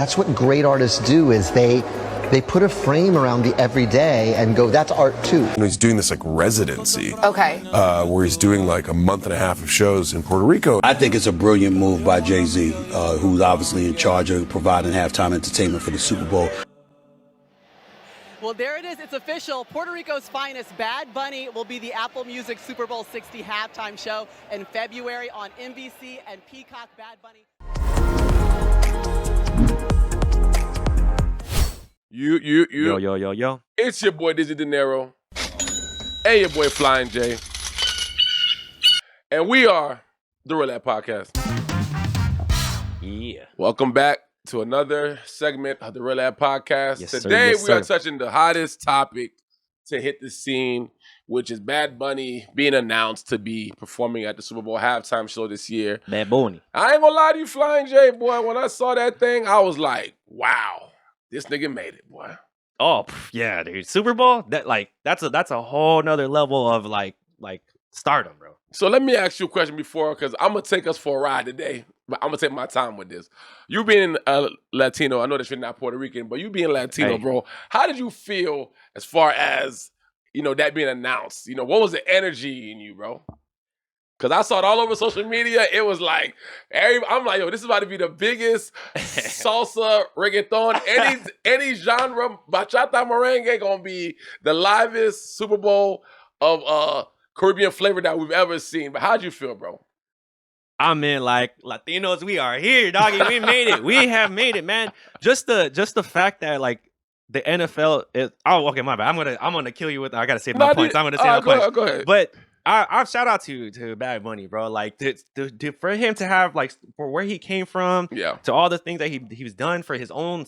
That's what great artists do is they put a frame around the everyday and go, that's art too. He's doing this like residency. Okay. Where he's doing like a month and a half of shows in Puerto Rico. I think it's a brilliant move by Jay-Z, who's obviously in charge of providing halftime entertainment for the Super Bowl. Well, there it is. It's official. Puerto Rico's finest, Bad Bunny, will be the Apple Music Super Bowl 60 halftime show in February on NBC and Peacock. Bad Bunny. Yo. It's your boy Dizzy De Niro and your boy Flying J. And we are the Roulette Podcast. Yeah. Welcome back to another segment of the Roulette Podcast. Yes, sir. Today Yes, we are sir. touching the hottest topic to hit the scene, which is Bad Bunny being announced to be performing at the Super Bowl halftime show this year. Bad Bunny. I ain't gonna lie to you, Flying J, boy. When I saw that thing, I was like, wow, this nigga made it, boy. Oh yeah, dude. Super Bowl. That's a whole nother level of like stardom, bro. So let me ask you a question before, because I'm going to take us for a ride today. But I'm going to take my time with this. You being Latino, I know that you're not Puerto Rican, but you being Latino, Hey. bro, how did you feel as far as, that being announced? What was the energy in you, bro? Because I saw it all over social media. It was like, I'm like, yo, this is about to be the biggest salsa, reggaeton, any genre, bachata, merengue, going to be the livest Super Bowl of Caribbean flavor that we've ever seen. But how'd you feel, bro? I mean, like Latinos, we are here, doggy. We made it. We have made it, man. Just the fact that like the NFL is. Oh, okay, my bad. I'm gonna kill you with. I gotta save my points. I'm gonna save my points. Go ahead. But I shout out to Bad Bunny, bro. Like for him to have like for where he came from, Yeah. to all the things that he was done for his own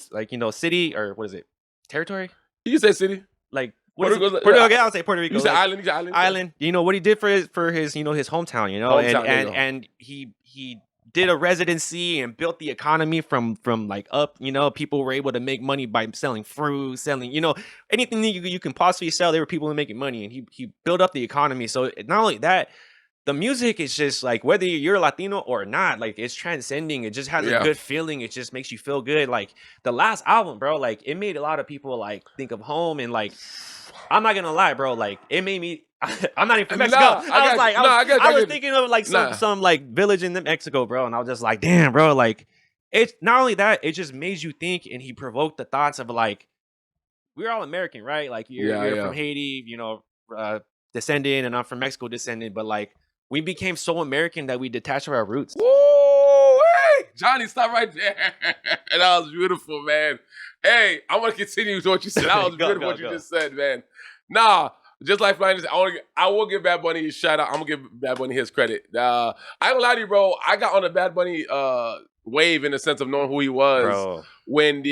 city or what is it, territory? You say city? Like Puerto Puerto Rico- Rico? Okay, I'll say Puerto Rico. You said like, island? You said island? Island. What he did for his his hometown, Hometown, there you go. and he did a residency and built the economy from like up. People were able to make money by selling fruit, selling anything that you can possibly sell. There were people making money, and he built up the economy. So not only that, the music is just like whether you're Latino or not, like it's transcending. It just has Yeah. a good feeling. It just makes you feel good. Like the last album, bro, like it made a lot of people like think of home and like. I'm not gonna lie, bro. Like it made me. I'm not even from Mexico. I was thinking of like some like village in Mexico, bro, and I was just like, damn, bro. Like it's not only that, it just made you think, and he provoked the thoughts of like, we're all American, right? Like you're from Haiti, descendant, and I'm from Mexico, descendant, but like we became so American that we detached from our roots. Whoa, hey, Johnny, stop right there. That was beautiful, man. Hey, I want to continue with what you said. That was beautiful what you just said, man. Nah, just like Flying, I will give Bad Bunny a shout out. I'm gonna give Bad Bunny his credit. I ain't gonna lie to you, bro. I got on the Bad Bunny wave in the sense of knowing who he was Bro. when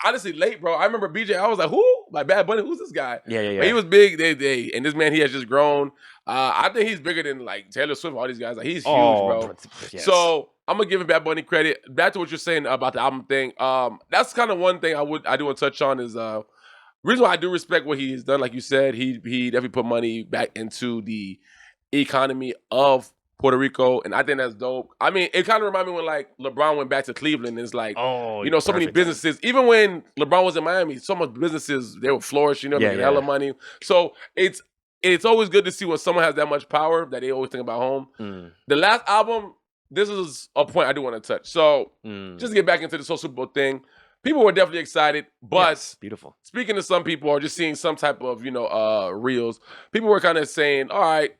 honestly late, bro. I remember BJ. I was like, who? Like Bad Bunny? Who's this guy? Yeah. But he was big. And this man, he has just grown. I think he's bigger than like Taylor Swift. All these guys, like he's huge, bro. Yes. So I'm gonna give Bad Bunny credit. Back to what you're saying about the album thing. That's kind of one thing I do want to touch on is reason why I do respect what he's done. Like you said, he definitely put money back into the economy of Puerto Rico, and I think that's dope. I mean, it kind of reminded me when like LeBron went back to Cleveland. And it's like, so many businesses. Even when LeBron was in Miami, so much businesses they were flourishing, making hella money. So it's always good to see when someone has that much power that they always think about home. The last album, this is a point I do want to touch. So just to get back into the Super Bowl thing, people were definitely excited, but Yes, beautiful. speaking to some people or just seeing some type of reels, people were kind of saying, all right,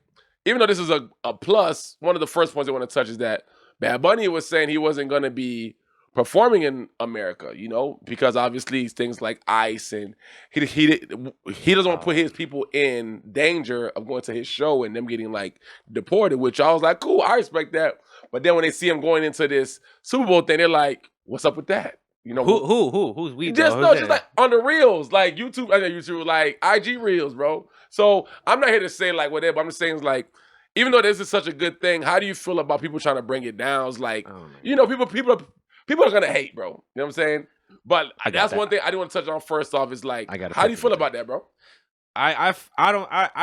even though this is a plus, one of the first points I want to touch is that Bad Bunny was saying he wasn't going to be performing in America, because obviously things like ICE and he doesn't want to put his people in danger of going to his show and them getting like deported, which I was like, cool, I respect that. But then when they see him going into this Super Bowl thing, they're like, what's up with that? Who's we? Just like on the reels, like YouTube, like IG reels, bro. So I'm not here to say like whatever. I'm just saying like, even though this is such a good thing, how do you feel about people trying to bring it down? It's like, people are gonna hate, bro. You know what I'm saying? But that's one thing I do want to touch on first off is like, how do you feel about that, bro? I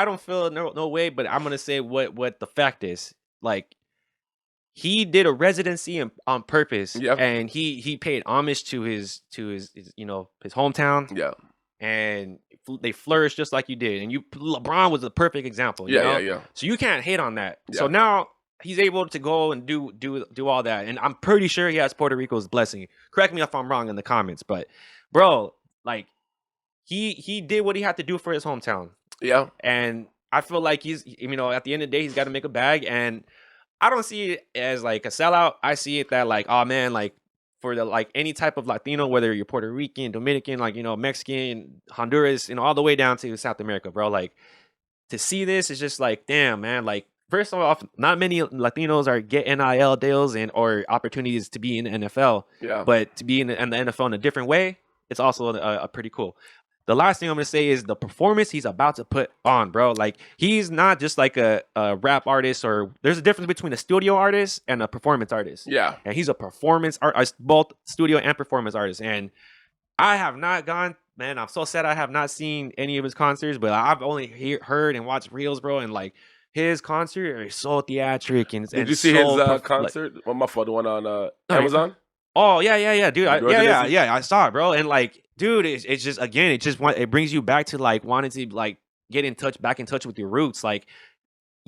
don't feel no way, but I'm gonna say what the fact is. Like he did a residency on purpose, Yep. and he paid homage to his you know, his hometown. Yeah. And they flourished just like you did. And LeBron was a perfect example. You know? Yeah. So you can't hate on that. Yeah. So now he's able to go and do all that. And I'm pretty sure he has Puerto Rico's blessing. Correct me if I'm wrong in the comments, but bro, like he did what he had to do for his hometown. Yeah. And I feel like he's, you know, at the end of the day, he's got to make a bag. And I don't see it as like a sellout. I see it that like, oh man, like for the like any type of Latino, whether you're Puerto Rican, Dominican, like, you know, Mexican, Honduras, you know, all the way down to South America, bro. Like to see this is just like, damn, man. Like first off, not many Latinos are get NIL deals and or opportunities to be in the NFL. Yeah. But to be in the NFL in a different way, it's also a pretty cool. The last thing I'm gonna say is the performance he's about to put on, bro. Like he's not just like a rap artist, or there's a difference between a studio artist and a performance artist. Yeah. And he's a performance artist, both studio and performance artist. And I have not gone, man. I'm so sad I have not seen any of his concerts, but I've only heard and watched reels, bro. And like his concert is so theatric and Did you see his concert? Well, my fault, the one on Amazon. Oh yeah, dude. I saw it, bro. And like, dude, it's just again, it brings you back to like wanting to like get back in touch with your roots. Like,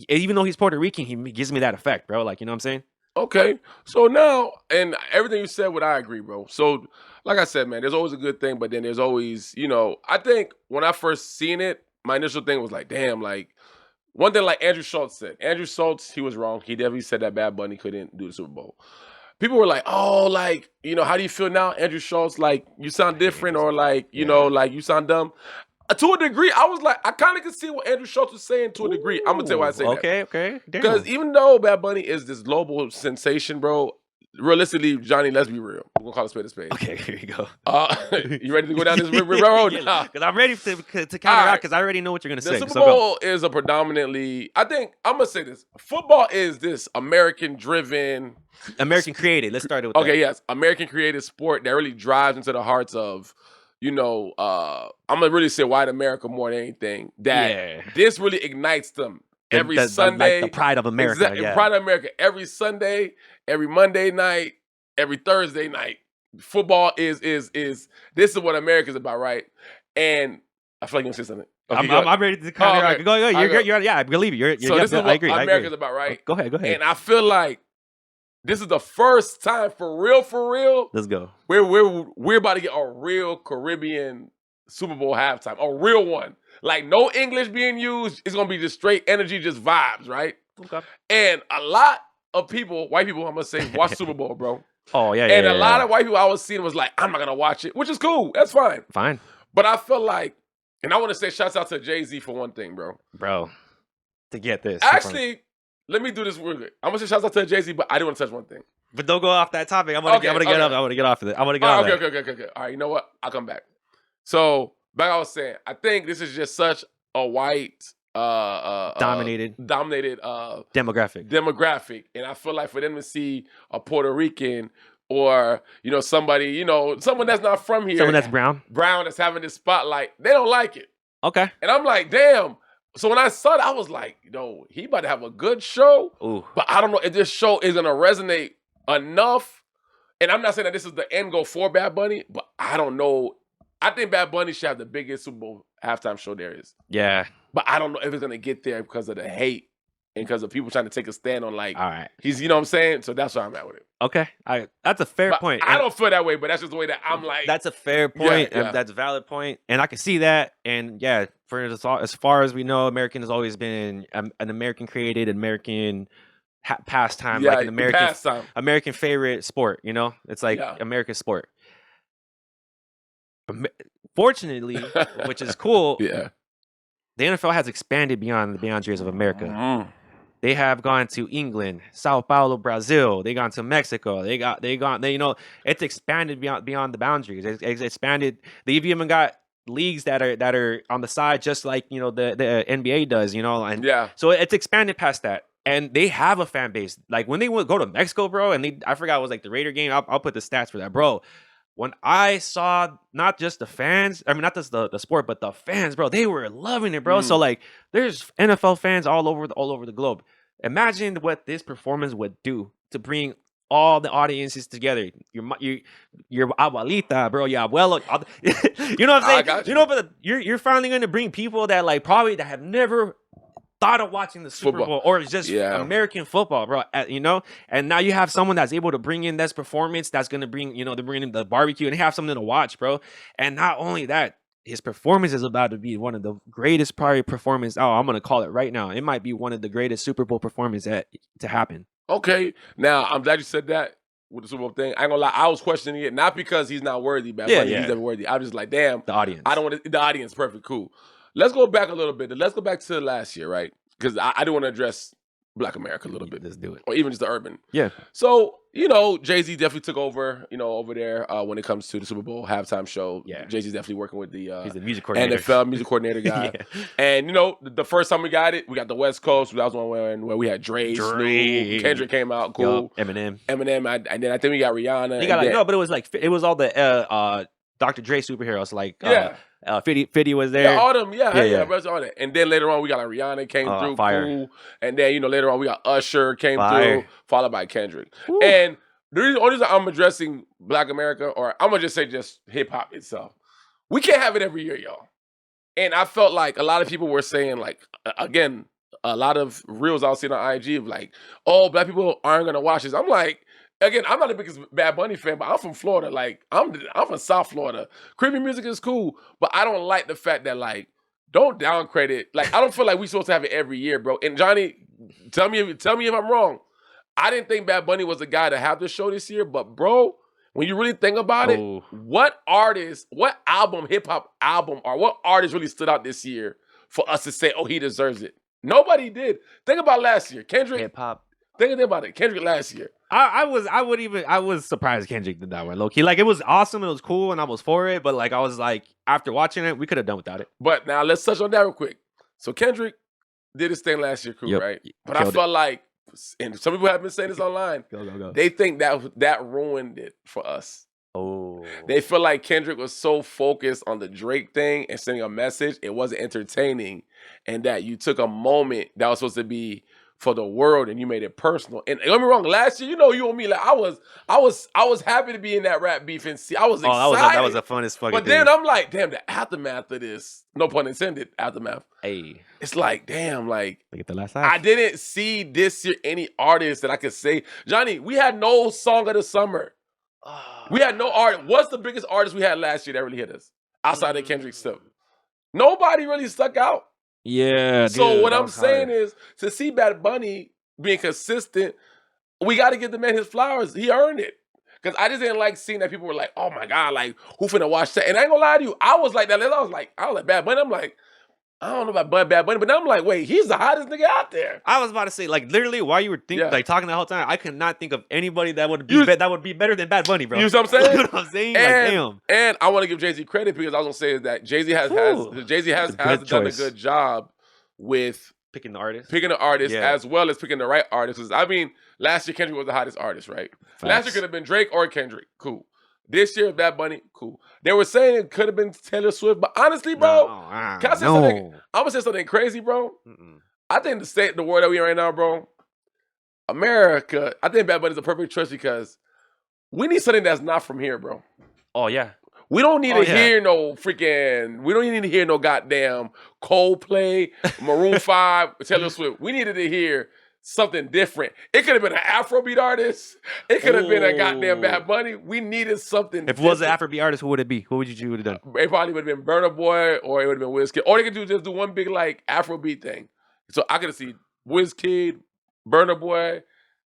even though he's Puerto Rican, he gives me that effect, bro. Like, you know what I'm saying? Okay, so now, and everything you said, I agree, bro. So, like I said, man, there's always a good thing, but then there's always, you know, I think when I first seen it, my initial thing was like, damn, like one thing, like Andrew Schultz said. Andrew Schultz, he was wrong. He definitely said that Bad Bunny couldn't do the Super Bowl. People were like, oh, like, you know, how do you feel now, Andrew Schultz? Like, you sound different, or like, you know, like you sound dumb. To a degree, I was like, I kind of could see what Andrew Schultz was saying to a degree. I'm going to tell you why I say that. Okay. Because even though Bad Bunny is this global sensation, bro, realistically, Johnny, let's be real. We're going to call it spade a spade. Okay, here you go. You ready to go down this road? Because I'm ready to counteract, because I already know what you're going to say. The Super Bowl is a predominantly, I think, I'm going to say this. Football is this American-driven... American created. Let's start it with that. Okay, yes. American created sport that really drives into the hearts of, you know, I'm going to really say white America more than anything. That this really ignites them every Sunday. Like the pride of America. Pride of America. Every Sunday, every Monday night, every Thursday night. Football is this is what America's about, right? And I feel like you're going to say something. Okay, I'm ready to counteract. Go. You're, I believe you. So this is what America's about, right? Go ahead. And I feel like this is the first time for real. Let's go. We're about to get a real Caribbean Super Bowl halftime. A real one. Like no English being used. It's gonna be just straight energy, just vibes, right? Okay. And a lot of people, white people, I'm gonna say, watch Super Bowl, bro. Oh, yeah. And a lot of white people I was seeing was like, I'm not gonna watch it, which is cool. That's fine. Fine. But I feel like, and I want to say shouts out to Jay-Z for one thing, bro. Bro, to get this. Actually, let me do this real quick. I'm gonna say shouts out to Jay-Z, but I do want to touch one thing. But don't go off that topic. I want to get off of it. Okay. All right, you know what? I'll come back. So, back I was saying, I think this is just such a white dominated demographic. And I feel like for them to see a Puerto Rican or, you know, somebody, you know, someone that's not from here. Someone that's brown that's having this spotlight, they don't like it. Okay. And I'm like, damn. So when I saw it, I was like, no, he about to have a good show. Ooh. But I don't know if this show is going to resonate enough. And I'm not saying that this is the end goal for Bad Bunny, but I don't know. I think Bad Bunny should have the biggest Super Bowl halftime show there is. Yeah. But I don't know if it's going to get there because of the hate and because of people trying to take a stand on like, all right, he's, you know what I'm saying? So that's where I'm at with it. Okay. That's a fair point. I don't feel that way, but that's just the way that I'm like. That's a fair point. Yeah. That's a valid point. And I can see that. And yeah, for as far as we know, American has always been an American created, American pastime, like an American favorite sport, you know? It's like American sport. Fortunately, which is cool, the NFL has expanded beyond the boundaries of America. Mm-hmm. They have gone to England, Sao Paulo, Brazil. They gone to Mexico. They you know, it's expanded beyond the boundaries. It's expanded. They've even got leagues that are on the side, just like, you know, the NBA does, you know, and so it's expanded past that. And they have a fan base. Like when they would go to Mexico, bro, and I forgot it was like the Raider game. I'll put the stats for that, bro. When I saw not just the fans, I mean, not just the sport, but the fans, bro, they were loving it, bro. So like, there's NFL fans all over the globe. Imagine what this performance would do to bring all the audiences together. Your abuelita, bro, your abuelo. You know what I'm saying? I got you. But you're finally going to bring people that like probably that have never thought of watching the Super Bowl or just American football, bro. And now you have someone that's able to bring in this performance that's going to bring, they're bringing the barbecue and they have something to watch, bro. And not only that, his performance is about to be one of the greatest probably performance. Oh, I'm going to call it right now. It might be one of the greatest Super Bowl performances to happen. Okay. Now, I'm glad you said that with the Super Bowl thing. I ain't gonna lie, I was questioning it, not because he's not worthy, man. He's never worthy. I'm just like, damn. The audience. I don't want the audience. Perfect. Cool. Let's go back a little bit. Let's go back to last year, right? Because I do want to address Black America a little bit. Let's do it. Or even just the urban. Yeah. So, Jay-Z definitely took over, over there when it comes to the Super Bowl halftime show. Yeah. Jay-Z's definitely working with the he's the music coordinator. NFL music coordinator guy. And, the first time we got it, we got the West Coast. That was one where we had Dre, Snoop, Kendrick came out. Cool. Eminem. And then I think we got Rihanna. You got but it was all the Dr. Dre superheroes. Like, 50 was there. Yeah, all them, all that. And then later on, we got like Rihanna came through, fire. cool. And then later on, we got Usher came Fire. through, followed by Kendrick. Woo. And the only reason I'm addressing Black America, or I'm gonna just say just hip hop itself, we can't have it every year, y'all. And I felt like a lot of people were saying, like, again, a lot of reels I was seeing on IG of like, oh, Black people aren't gonna watch this. I'm like, again, I'm not the biggest Bad Bunny fan, but I'm from Florida. Like, I'm from South Florida. Creepy music is cool, but I don't like the fact that, like, don't down credit. Like, I don't feel like we supposed to have it every year, bro. And Johnny, tell me if I'm wrong. I didn't think Bad Bunny was the guy to have the show this year, but bro, when you really think about it, what album, hip hop album, or what artist really stood out this year for us to say, oh, he deserves it? Nobody did. Think about last year, Kendrick. Hip hop. Think about it, Kendrick last year. I was surprised Kendrick did that one, low key. Like, it was awesome, it was cool, and I was for it. But like, I was like, after watching it, we could have done without it. But now let's touch on that real quick. So Kendrick did his thing last year, cool, right? But I felt like, and some people have been saying this online, go. They think that ruined it for us. Oh, they feel like Kendrick was so focused on the Drake thing and sending a message, it wasn't entertaining, and that you took a moment that was supposed to be for the world and you made it personal. And don't get me wrong, last year, you and me, like I was happy to be in that rap beef and see. I was excited. That was the funnest fucking But then I'm like, damn, the aftermath of this, no pun intended, aftermath. Hey, it's like, damn, like look at the last half. I didn't see this year any artist that I could say, Johnny, we had no song of the summer. We had no art. What's the biggest artist we had last year that really hit us outside of Kendrick stuff? Nobody really stuck out. Yeah. So what I'm saying is, to see Bad Bunny being consistent, we got to give the man his flowers. He earned it. Because I just didn't like seeing that people were like, oh my God, like, who finna watch that? And I ain't gonna lie to you, I was like that. I was like Bad Bunny. I'm like, I don't know about Bad Bunny, but then I'm like, wait, he's the hottest nigga out there. I was about to say, like, literally, while you were talking the whole time, I could not think of anybody that would be better than Bad Bunny, bro. You know what I'm saying? You know what I'm saying? And, like, damn. And I want to give Jay-Z credit, because I was gonna say is that Jay-Z has done a good job with picking the artist, as well as picking the right artist. Because I mean, last year Kendrick was the hottest artist, right? Facts. Last year could have been Drake or Kendrick, cool. This year, Bad Bunny, cool. They were saying it could have been Taylor Swift, but honestly, bro, can I say something? I'm gonna say something crazy, bro. I think the world that we in right now, bro, America, I think Bad Bunny is a perfect choice because we need something that's not from here, bro. Oh yeah. We don't need to hear we don't need to hear no goddamn Coldplay, Maroon 5, Taylor Swift. We needed to hear something different. It could have been an Afrobeat artist. It could have been a goddamn Bad Bunny. We needed something If it was an Afrobeat artist, who would it be? Who would you have done? It probably would have been Burna Boy, or it would have been Wizkid. Or they could just do one big like Afrobeat thing. So I could have seen Wizkid, Burna Boy.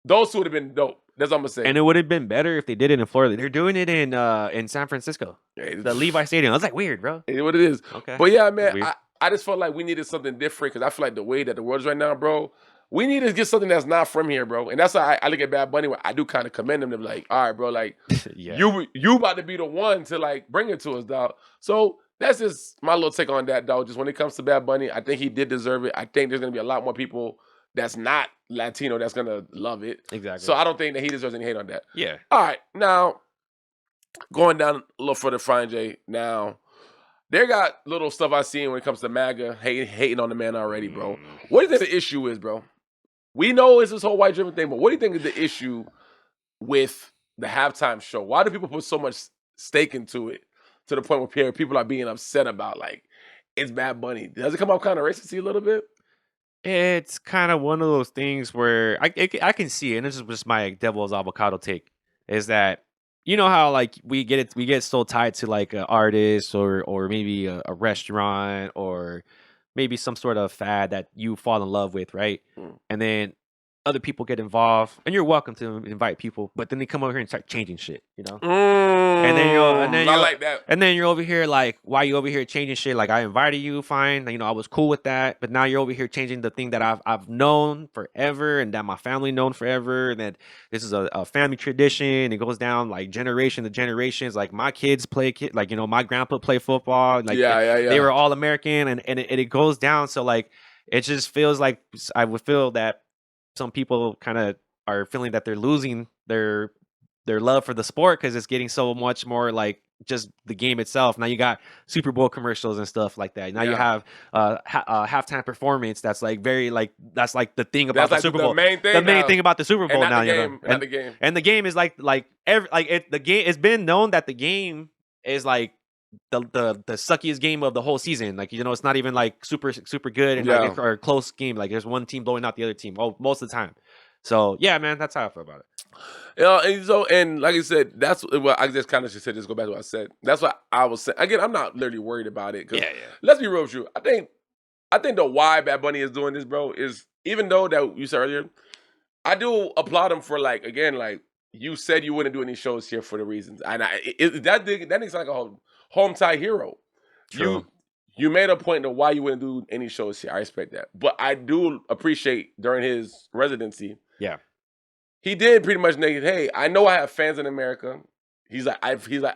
Those two would have been dope. That's what I'm gonna say. And it would have been better if they did it in Florida. They're doing it in San Francisco. The Levi Stadium. That's like weird, bro. It's what it is. Okay. But yeah, man, I just felt like we needed something different, because I feel like the way that the world is right now, bro, we need to get something that's not from here, bro. And that's why I look at Bad Bunny, where I do kind of commend him to be like, all right, bro, like you about to be the one to like bring it to us, dog. So that's just my little take on that, dog. Just when it comes to Bad Bunny, I think he did deserve it. I think there's gonna be a lot more people that's not Latino that's gonna love it. Exactly. So I don't think that he deserves any hate on that. Yeah. All right, now going down a little further, Frying J. Now, they got little stuff I seen when it comes to MAGA hating on the man already, bro. What do you think the issue is, bro? we know it's this whole white driven thing, but what do you think is the issue with the halftime show? Why do people put so much stake into it to the point where people are being upset about like it's Bad Bunny? Does it come out kind of racist a little bit? It's kind of one of those things where I can see it, and this is just my devil's avocado take, is that you know how like we get so tied to like an artist or maybe a restaurant or maybe some sort of fad that you fall in love with, right? And then other people get involved, and you're welcome to invite people, but then they come over here and start changing shit, you know? And then I like that. And then you're over here like, why you over here changing shit? Like I invited you, fine, you know, I was cool with that, but now you're over here changing the thing that I've known forever and that my family known forever, and that this is a family tradition. It goes down like generation to generations. Like my kids like you know, my grandpa played football. Like they were all American, and it goes down. So like it just feels like I would feel that some people kind of are feeling that they're losing their love for the sport because it's getting so much more like just the game itself. Now you got Super Bowl commercials and stuff like that. Now you have halftime performance that's like very like that's like the thing about the Super Bowl. The main thing about the Super Bowl now. The game. And the game is the game. It's been known that the game is like the suckiest game of the whole season. Like, you know, it's not even like super good and like or a close game. Like there's one team blowing out the other team most of the time. So yeah, man, that's how I feel about it. And like I said, that's what I just kind of just said. Just go back to what I said. That's what I was saying. Again, I'm not literally worried about it. Let's be real with you. I think the why Bad Bunny is doing this, bro, is even though that you said earlier, I do applaud him for like again, like you said you wouldn't do any shows here for the reasons, and that nigga's like a home tie hero. True. You made a point of why you wouldn't do any shows here. I respect that, but I do appreciate during his residency. Yeah. He did pretty much negative. Hey, I know I have fans in America. He's like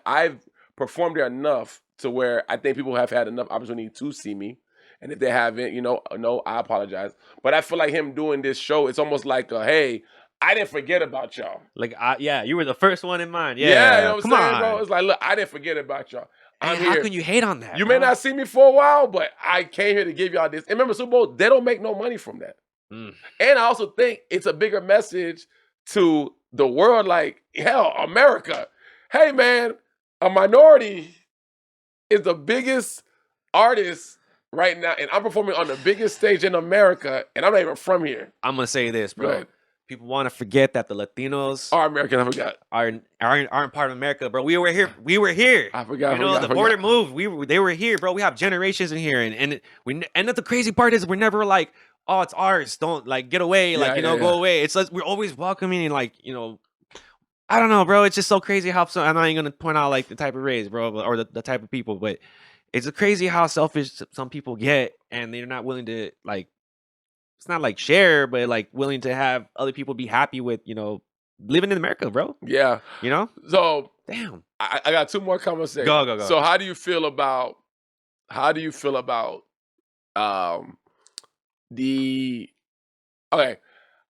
I've performed there enough to where I think people have had enough opportunity to see me. And if they haven't, you know, no, I apologize. But I feel like him doing this show, it's almost like hey, I didn't forget about y'all. Like you were the first one in mind. Yeah, you know what I'm saying, bro? It's like, look, I didn't forget about y'all. I'm here. How can you hate on that? You may not see me for a while, but I came here to give y'all this. And remember, Super Bowl, they don't make no money from that. And I also think it's a bigger message to the world, like, hell, America. Hey, man, a minority is the biggest artist right now, and I'm performing on the biggest stage in America, and I'm not even from here. I'm going to say this, bro. People want to forget that the Latinos are American. I forgot. Aren't part of America, bro. We were here. I forgot. You know, the border moved. They were here, bro. We have generations in here, and the crazy part is we're never like, oh, it's ours. Don't like get away. Like go away. It's like we're always welcoming and like I don't know, bro. It's just so crazy how I'm not even gonna point out like the type of race, bro, or the type of people, but it's crazy how selfish some people get, and they're not willing to like. It's not like share, but like willing to have other people be happy with, living in America, bro. Yeah. So damn. I got two more comments. Go. So how do you feel about okay,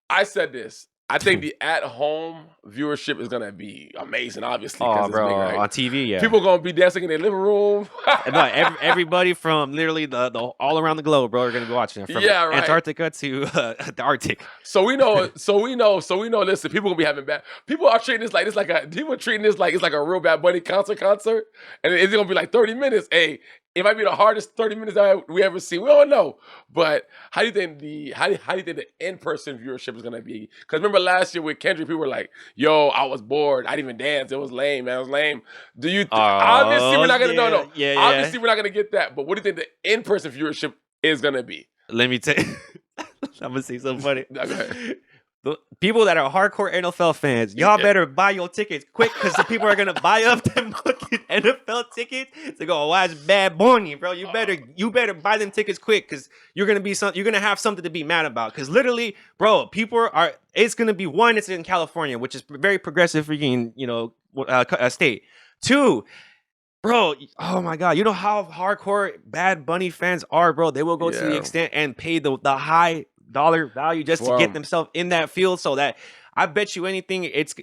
I said this. I think the at-home viewership is gonna be amazing, obviously. Oh, it's bro, big, right? on TV, yeah. People gonna be dancing in their living room. No, everybody from literally the all around the globe, bro, are gonna be watching it. From Antarctica to the Arctic. So we know. Listen, people gonna be having bad. People are treating this like it's like a real Bad Bunny concert, and it's gonna be like 30 minutes. Hey. It might be the hardest 30 minutes that we ever see. We don't know. But how do you think the in-person viewership is gonna be? Because remember last year with Kendrick, people were like, yo, I was bored. I didn't even dance. It was lame, man. It was lame. Do you obviously we're not gonna obviously we're not gonna get that. But what do you think the in-person viewership is gonna be? Let me tell you. I'm gonna say something funny. Okay. The people that are hardcore NFL fans, y'all better buy your tickets quick because the people are gonna buy up them fucking NFL tickets to go watch Bad Bunny, bro. You better buy them tickets quick because you're gonna have something to be mad about. Because literally, bro, it's gonna be one. It's in California, which is very progressive freaking state. Two. Bro, oh my God. You know how hardcore Bad Bunny fans are, bro? They will go to the extent and pay the high dollar value just to get themselves in that field, so that I bet you anything it's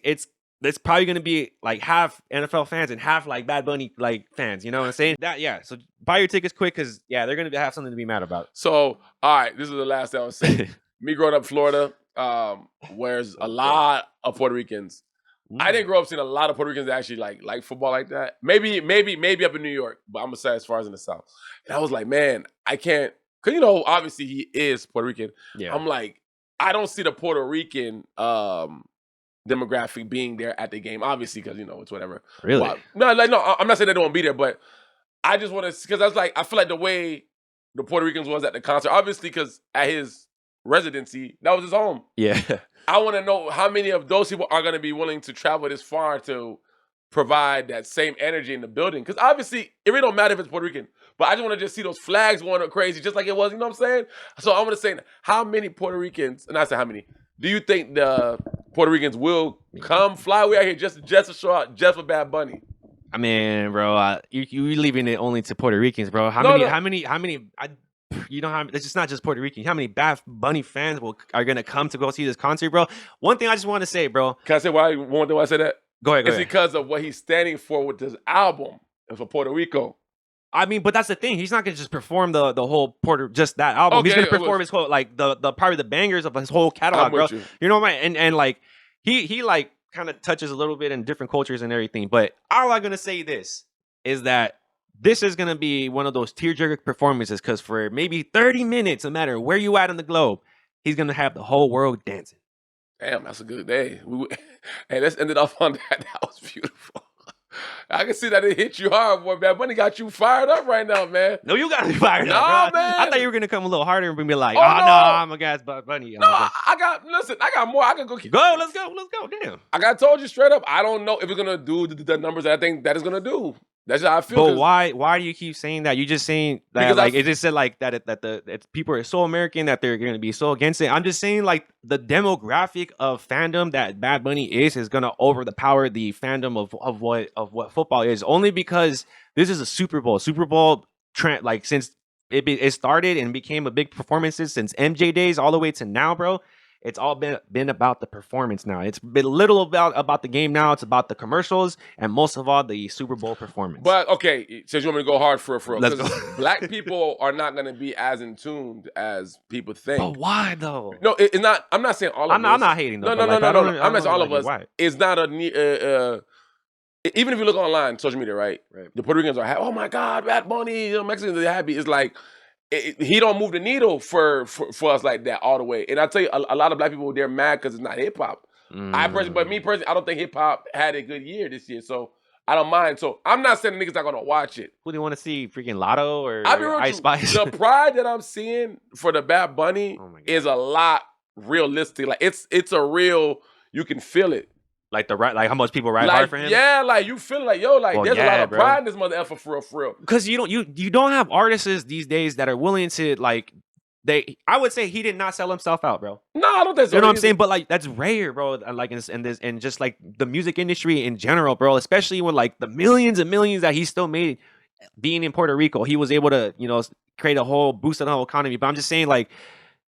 probably going to be like half NFL fans and half like Bad Bunny like fans. You know what I'm saying? So buy your tickets quick because they're going to have something to be mad about. So, all right, this is the last thing I was saying. Me growing up in Florida, where's a lot of Puerto Ricans. I didn't grow up seeing a lot of Puerto Ricans that actually like football like that. Maybe up in New York, but I'm gonna say as far as in the South. And I was like, man, I can't, cause obviously he is Puerto Rican. Yeah. I'm like, I don't see the Puerto Rican demographic being there at the game, obviously, because it's whatever. Really? Well, no, I'm not saying they don't be there, but I just want to, because I was like, I feel like the way the Puerto Ricans was at the concert, obviously, because at his residency, that was his home. Yeah. I want to know how many of those people are going to be willing to travel this far to provide that same energy in the building. Because obviously, it really don't matter if it's Puerto Rican, but I just want to just see those flags going up crazy, just like it was. You know what I'm saying? So I'm going to say, how many Puerto Ricans, and I said how many, do you think the Puerto Ricans will come fly way out here just to show out just for Bad Bunny? I mean, bro, you leaving it only to Puerto Ricans, bro. How many? It's just not just Puerto Ricans. How many Bad Bunny fans are gonna come to go see this concert, bro? One thing I just want to say, bro. Can I say why? One thing why I say that? Go ahead. It's because of what he's standing for with this album and for Puerto Rico. I mean, but that's the thing. He's not gonna just perform the whole just that album. Okay, he's gonna perform his whole the probably the bangers of his whole catalog, bro. You know what I mean? And like he like kind of touches a little bit in different cultures and everything. But all I'm gonna say this is that this is gonna be one of those tearjerker performances, because for maybe 30 minutes, no matter where you at on the globe, he's gonna have the whole world dancing. Damn, that's a good day. Hey, let's end it off on that. That was beautiful. I can see that it hit you hard, boy. Bad Bunny got you fired up right now, man. No, you got me fired up, bro. Man. I thought you were gonna come a little harder and be like, no, I'm a guy's Bad Bunny. No, I got more. I can go. Let's go. Damn. I told you straight up, I don't know if it's gonna do the numbers that I think that is gonna do. That's how I feel. But why do you keep saying that? You just saying that because it just said like that people are so American that they're gonna be so against it. I'm just saying like the demographic of fandom that Bad Bunny is gonna overpower the fandom of what football is, only because this is a Super Bowl. Super Bowl trend, like since it started and became a big performances since MJ days all the way to now, bro. It's all been about the performance now. It's been little about the game now. It's about the commercials and most of all the Super Bowl performance. But okay, since you want me to go hard for real, let's go. Black people are not going to be as in tune as people think. But why though? No, it's not. I'm not saying all of us. I'm not hating though. No. I'm not saying all of us. Why? It's not a. Even if you look online, social media, right? The Puerto Ricans are happy. Oh my God, Bad Bunny. Mexicans are happy. It's like. He don't move the needle for us like that all the way. And I tell you, a lot of Black people, they're mad because it's not hip hop. But me personally, I don't think hip hop had a good year this year, so I don't mind. So I'm not saying the niggas not gonna watch it. Who do you want to see? Freaking Lotto or Ice Spice? The pride that I'm seeing for the Bad Bunny is a lot realistic. Like it's a real. You can feel it. Like how much people ride hard for him? Yeah, like you feel like there's a lot of pride in this mother effer for real. Because you don't have artists these days that are willing to like I would say he did not sell himself out, bro. No, I don't think so. You know what I'm saying? But like that's rare, bro. Like and just like the music industry in general, bro. Especially when like the millions and millions that he still made being in Puerto Rico, he was able to create a whole boost on the whole economy. But I'm just saying like.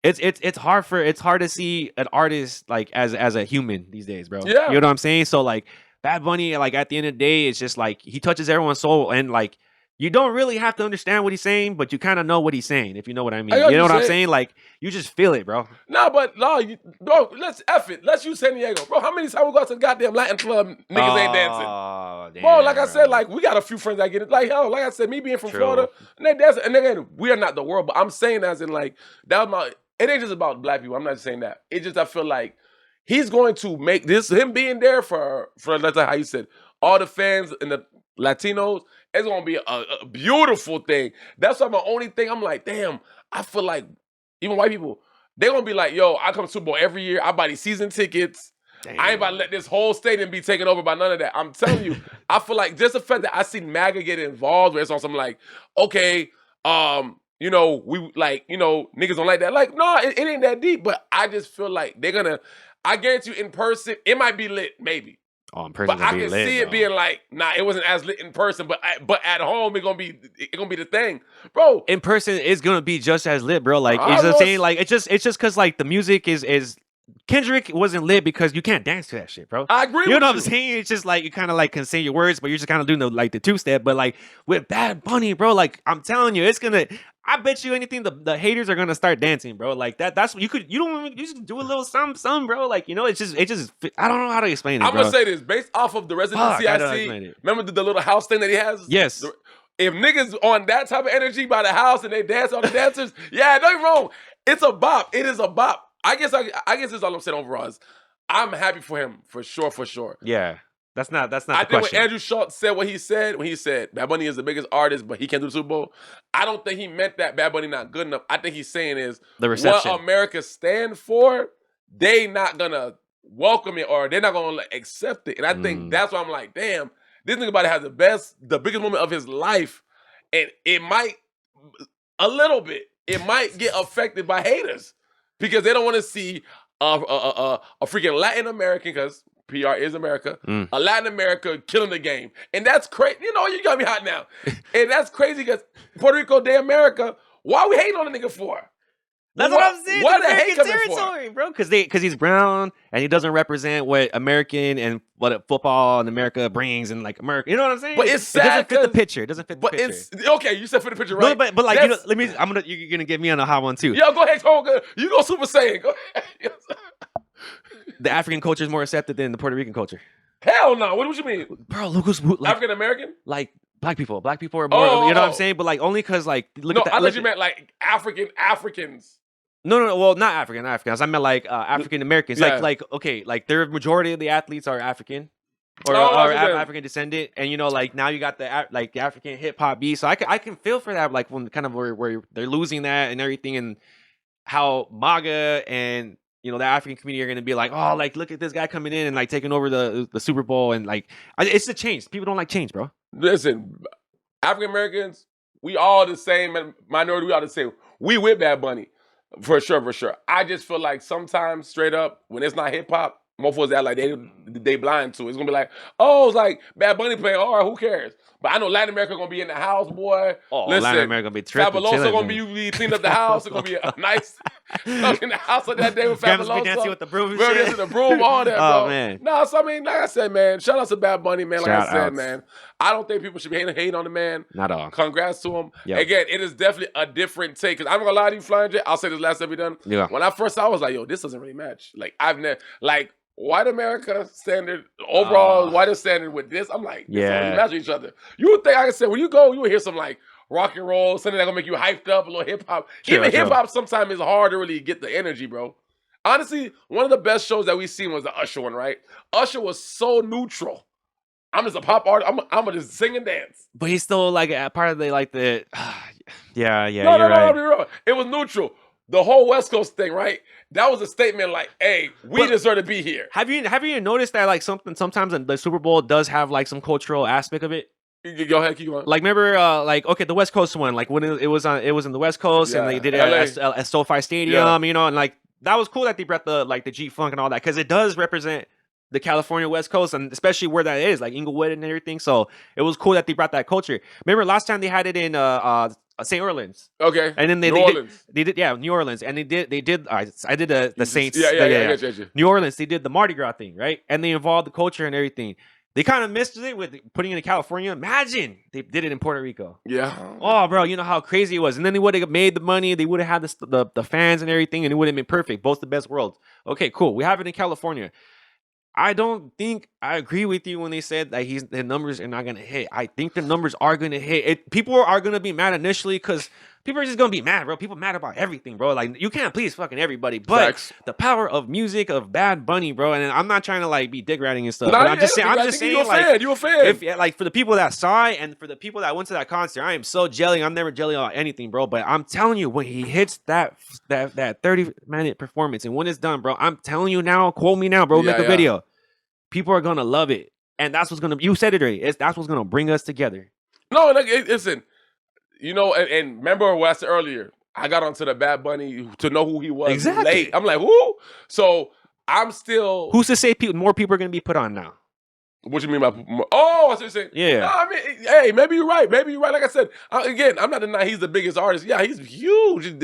It's hard to see an artist like as a human these days, bro. Yeah. You know what I'm saying? So like Bad Bunny, like at the end of the day, it's just like he touches everyone's soul, and like you don't really have to understand what he's saying, but you kind of know what he's saying, if you know what I mean. You know what I'm saying? Like you just feel it, bro. No, but bro, let's F it. Let's use San Diego, bro. How many times we go to the goddamn Latin club, niggas ain't dancing? Damn, bro, like I said, like we got a few friends that get it. Like hell, like I said, me being from Florida, and they dance, and again, we are not the world, but I'm saying as in like that was my. It ain't just about Black people. I'm not just saying that. It's just I feel like he's going to make this, him being there for that's like how you said, all the fans and the Latinos, it's going to be a beautiful thing. That's why my only thing, I'm like, damn, I feel like even white people, they're going to be like, yo, I come to Super Bowl every year. I buy these season tickets. Damn. I ain't about to let this whole stadium be taken over by none of that. I'm telling you, I feel like just the fact that I see MAGA get involved, where it's on something like, okay, we like, niggas don't like that. Like, no, it ain't that deep. But I just feel like they're gonna. I guarantee you, in person, it might be lit, maybe. Oh, in person, but I can see it being like, nah, it wasn't as lit in person. But at home, it's gonna be the thing, bro. In person, it's gonna be just as lit, bro. Like, it's just saying, like, it's just because like the music is. Kendrick wasn't lit because you can't dance to that shit, bro. I agree with you. You know what I'm saying? It's just like you kind of like can say your words, but you're just kind of doing the two-step. But like with Bad Bunny, bro, like I'm telling you, it's gonna. I bet you anything the haters are gonna start dancing, bro. Like that's you just do a little some, bro. Like, you know, it's just I don't know how to explain it. I'm gonna say this based off of the residency I see. Remember the little house thing that he has? Yes. If niggas on that type of energy by the house and they dance on the dancers, yeah, don't get me wrong. It's a bop. It is a bop. I guess this is all I'm saying overall is I'm happy for him for sure. Yeah. That's not the think question. when Andrew Schultz said what he said, when he said Bad Bunny is the biggest artist, but he can't do the Super Bowl, I don't think he meant that Bad Bunny not good enough. I think he's saying is the reception. What America stand for, they not gonna welcome it or they're not gonna accept it. And I think that's why I'm like, damn, this nigga about to have the biggest moment of his life, and it might get affected by haters because they don't want to see a freaking Latin American, because PR is America, a Latin America killing the game. And that's crazy. You know, you got me hot now. And that's crazy because Puerto Rico Day America, why we hating on the nigga for? That's what I'm saying. What the American territory, bro. Because he's brown and he doesn't represent what American and what football in America brings and like America. You know what I'm saying? But it's sad. It doesn't fit the picture. It doesn't fit the picture. It's okay. You said fit the picture, right? But like, you know, you're gonna get me on a hot one too. Yo, go ahead, Toga. You go Super Saiyan. Go ahead. The African culture is more accepted than the Puerto Rican culture. Hell no. What you mean? Bro, look who's like, African American? Like black people. Black people are more, you know what I'm saying? But like only because like, look at that. I thought you meant like Africans. No, well, not Africans. I meant like African Americans. Yeah. Like okay, like the majority of the athletes are African or African descendant, and you know, like now you got the African hip hop beat. So I can feel for that, like when kind of where they're losing that and everything, and how MAGA and you know the African community are going to be like, oh, like look at this guy coming in and like taking over the Super Bowl, and like it's the change. People don't like change, bro. Listen, African Americans, we all the same. Minority, we all the same. We with Bad Bunny. For sure. I just feel like sometimes, straight up, when it's not hip hop, motherfuckers act like they blind to it. It's gonna be like, oh, it's like Bad Bunny playing. All right, who cares? But I know Latin America gonna be in the house, boy. Oh, listen, Latin America gonna be tripping. Fabuloso gonna be cleaning up the house. It's gonna be a nice in the house on that day with Fabuloso. Be dancing with the broom and shit. The broom, all that, bro. Oh man. No, so I mean, like I said, man, shout out to Bad Bunny, man. Like I said, man, I don't think people should be hating on the man. Not at all. Congrats to him. Yep. Again, it is definitely a different take. Because I'm gonna lie to you, Flying J. I'll say this last time we done. Yeah. When I first saw, I was like, yo, this doesn't really match. Like I've never white America standard, overall white standard with this. I'm like, this don't really match each other. You would think, like I said, when you go, you would hear some like rock and roll, something that's gonna make you hyped up, a little hip hop. Even hip hop sometimes is hard to really get the energy, bro. Honestly, one of the best shows that we've seen was the Usher one, right? Usher was so neutral. I'm just a pop artist. I'm gonna just sing and dance. But he's still like a part of the yeah. No, right. no. It was neutral. The whole West Coast thing, right? That was a statement like, hey, we deserve to be here. Have you noticed that like sometimes the Super Bowl does have like some cultural aspect of it? Go ahead, keep going. Like remember the West Coast one, like when it was in the West Coast and they did it at SoFi Stadium, you know, and like that was cool that they brought the G Funk and all that, because it does represent the California West Coast, and especially where that is, like Inglewood and everything. So it was cool that they brought that culture. Remember last time they had it in St. Orleans. Okay. And then New Orleans. And they did I did the Saints. Yeah. New Orleans, they did the Mardi Gras thing, right? And they involved the culture and everything. They kind of missed it with putting it in California. Imagine they did it in Puerto Rico. Yeah. Oh, bro, you know how crazy it was. And then they would have made the money. They would have had the fans and everything, and it would have been perfect. Both the best worlds. Okay, cool. We have it in California. I don't think I agree with you when they said that the numbers are not going to hit. I think the numbers are going to hit. People are going to be mad initially because people are just going to be mad, bro. People mad about everything, bro. Like, you can't please fucking everybody. But the power of music, of Bad Bunny, bro. And I'm not trying to, like, be dick ratting and stuff. Nah, but I'm just saying, like, you a fan. If, like, for the people that saw it and for the people that went to that concert, I am so jelly. I'm never jelly about anything, bro. But I'm telling you, when he hits that 30-minute performance and when it's done, bro, I'm telling you now, quote me now, bro, make a video. People are gonna love it, and that's what's gonna. You said it already. That's what's gonna bring us together. No, listen. You know, and remember what I said earlier. I got onto the Bad Bunny to know who he was. Exactly. Late. I'm like, who? So I'm still. Who's to say more people are gonna be put on now? What you mean by more? Oh, I see what you're saying. Yeah. No, I mean, hey, maybe you're right. Like I said, again, I'm not denying he's the biggest artist. Yeah, he's huge.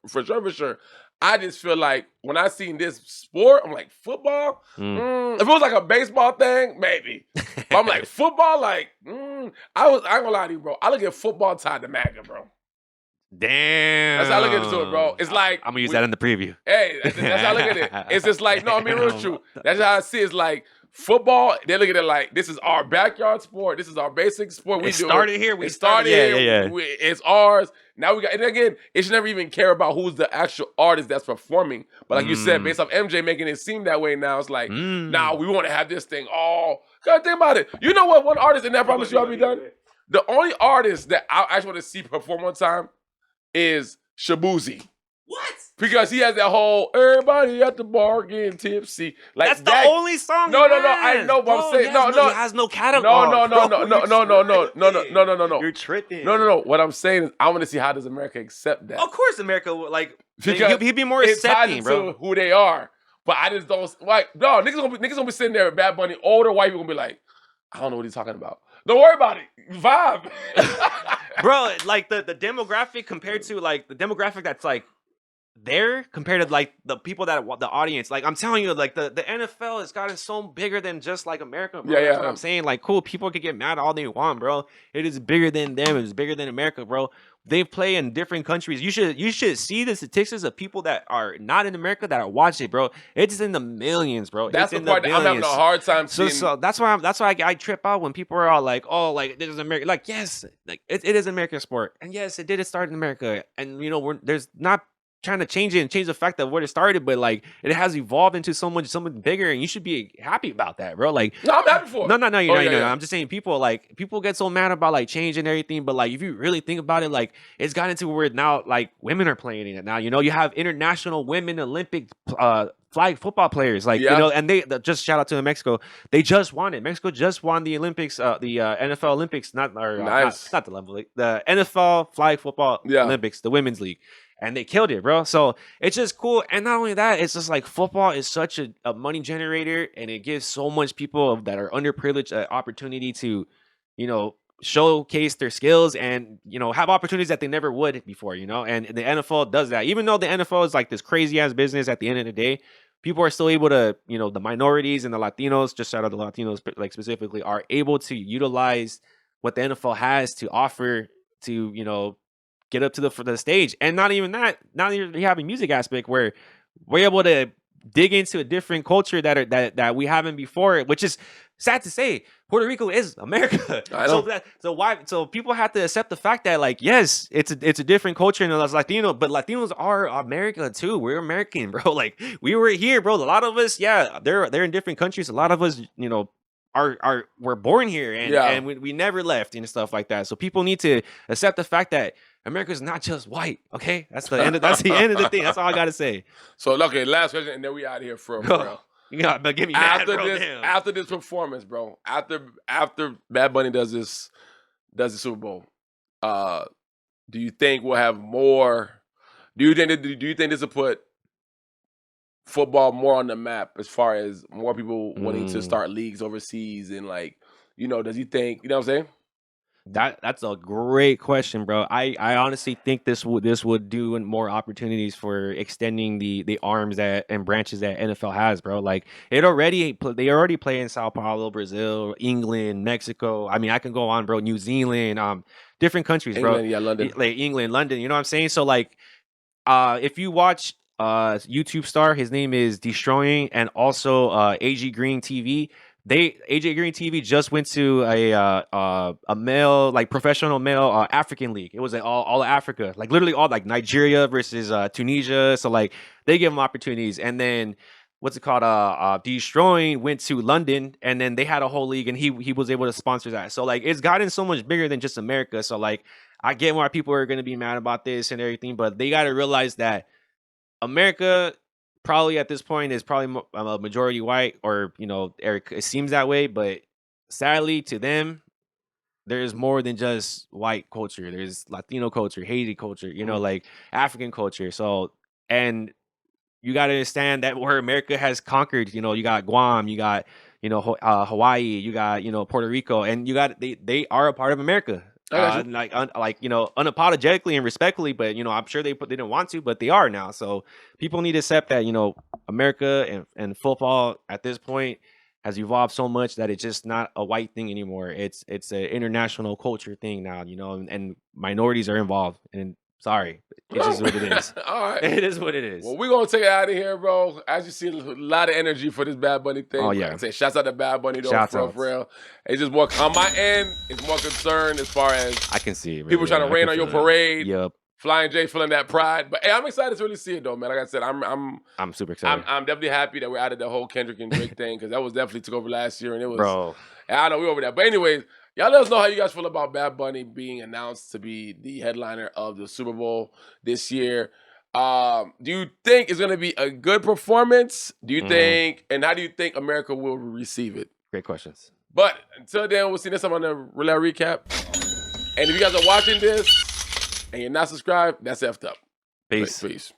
For sure. I just feel like when I seen this sport, I'm like, football? If it was like a baseball thing, maybe. But I'm like, football? Like, I ain't gonna lie to you, bro. I look at football tied to MAGA, bro. Damn. That's how I look into it, bro. It's like I'm gonna use that in the preview. Hey, that's how I look at it. It's just like, no, I mean, real true. That's how I see it. It's like football, they look at it like, this is our backyard sport. This is our basic sport. It started here. It started here. Yeah. It's ours. Now we got, and again, it should never even care about who's the actual artist that's performing. But like you said, based off MJ making it seem that way now, it's like, nah, we want to have this thing all. God, think about it. You know what? One artist, and I promise you I'll be done. The only artist that I actually want to see perform one time is Shabuzi. What? Because he has that whole everybody at the bar getting tipsy. Like that's the only song. No, I know, but I'm saying he has no catalog. No. You're tripping. No. What I'm saying is, I want to see how does America accept that. Of course, America like because he'd be more accepting, bro. Who they are, but I just don't like. No, niggas gonna be sitting there with Bad Bunny. Older white people gonna be like, I don't know what he's talking about. Don't worry about it. Vibe. Bro, like the demographic compared to like the demographic that's like there compared to like the people that the audience, like I'm telling you, like the NFL has gotten so bigger than just like America, bro. That's what I'm saying. Like, cool, people can get mad all they want, bro. It is bigger than them. It's bigger than America, bro. They play in different countries. You should see the statistics of people that are not in America that are watching it, bro. It's in the millions, bro. That's it's the part that I'm having a hard time seeing. So that's why I trip out when people are all like, oh, like this is America. Like, yes, like it is American sport, and yes, it did start in America, and you know there's not trying to change it and change the fact of where it started, but like it has evolved into something bigger, and you should be happy about that, bro. Like, no, I'm happy for it. No, I'm just saying people get so mad about like change and everything, but like if you really think about it, like it's gotten to where now like women are playing in it now. You know, you have international women Olympic flag football players, like you know, and they just shout out to Mexico. They just won it. Mexico just won the Olympics, the NFL Olympics, not the level, the NFL flag football Olympics, the women's league. And they killed it, bro. So it's just cool. And not only that, it's just like football is such a money generator, and it gives so much people that are underprivileged an opportunity to, you know, showcase their skills and, you know, have opportunities that they never would before, you know. And the NFL does that. Even though the NFL is like this crazy ass business at the end of the day, people are still able to, you know, the minorities and the Latinos, just shout out the Latinos, like specifically, are able to utilize what the NFL has to offer to, you know, get up to the stage. And not even that, not even you have a music aspect where we're able to dig into a different culture that we haven't before, which is sad to say. Puerto Rico is America. So people have to accept the fact that, like, yes, it's a different culture than us Latino, but Latinos are America too. We're American, bro. Like, we were here, bro. A lot of us, they're in different countries. A lot of us, you know, we're born here and we never left and stuff like that. So people need to accept the fact that America's not just white. Okay, that's the end of the thing. That's all I gotta say. So okay, last question, and then we out of here for real. You gotta get me mad, bro. After this performance, bro. After Bad Bunny does the Super Bowl, do you think we'll have more? Do you think this will put football more on the map as far as more people wanting to start leagues overseas, and like, you know, does he think, you know what I'm saying? That's a great question, bro. I honestly think this would do more opportunities for extending the arms and branches that NFL has, bro. Like they already play in Sao Paulo, Brazil, England, Mexico. I mean, I can go on, bro. New Zealand, different countries, bro. London. Like England, London. You know what I'm saying? So like, if you watch YouTube star, his name is Destroying, and also AG Green TV. AJ Green TV just went to a male, like professional male African league. It was all Africa, like literally all like Nigeria versus Tunisia. So like they give them opportunities. And then what's it called? Destroying went to London, and then they had a whole league, and he was able to sponsor that. So like it's gotten so much bigger than just America. So like I get why people are gonna be mad about this and everything, but they got to realize that America probably at this point is probably a majority white, or, you know, it seems that way, but sadly to them, there's more than just white culture. There's Latino culture, Haiti culture, you know, like African culture. So, and you got to understand that where America has conquered, you know, you got Guam, you got, you know, Hawaii, you got, you know, Puerto Rico, and you got, they are a part of America. Like you know, unapologetically and respectfully, but you know, I'm sure they didn't want to, but they are now. So people need to accept that, you know, America and football at this point has evolved so much that it's just not a white thing anymore. It's an international culture thing now, you know, and minorities are involved, and Sorry. It's just what it is. All right. It is what it is. Well, we're going to take it out of here, bro. As you see, a lot of energy for this Bad Bunny thing. Oh, yeah. Like I say, shouts out to Bad Bunny, though, Shouts for real. It's just more, on my end, it's more concerned as far as I can see it. people trying to rain on your parade. Yep. Flying J feeling that pride. But, hey, I'm excited to really see it, though, man. Like I said, I'm super excited. I'm definitely happy that we're out of the whole Kendrick and Drake thing because that was definitely took over last year, and it was. Bro. I know we're over that. But anyways, y'all let us know how you guys feel about Bad Bunny being announced to be the headliner of the Super Bowl this year. Do you think it's going to be a good performance? Do you think, and how do you think America will receive it? Great questions. But until then, we'll see next time on the Relay Recap. And if you guys are watching this and you're not subscribed, that's effed up. Peace. Peace.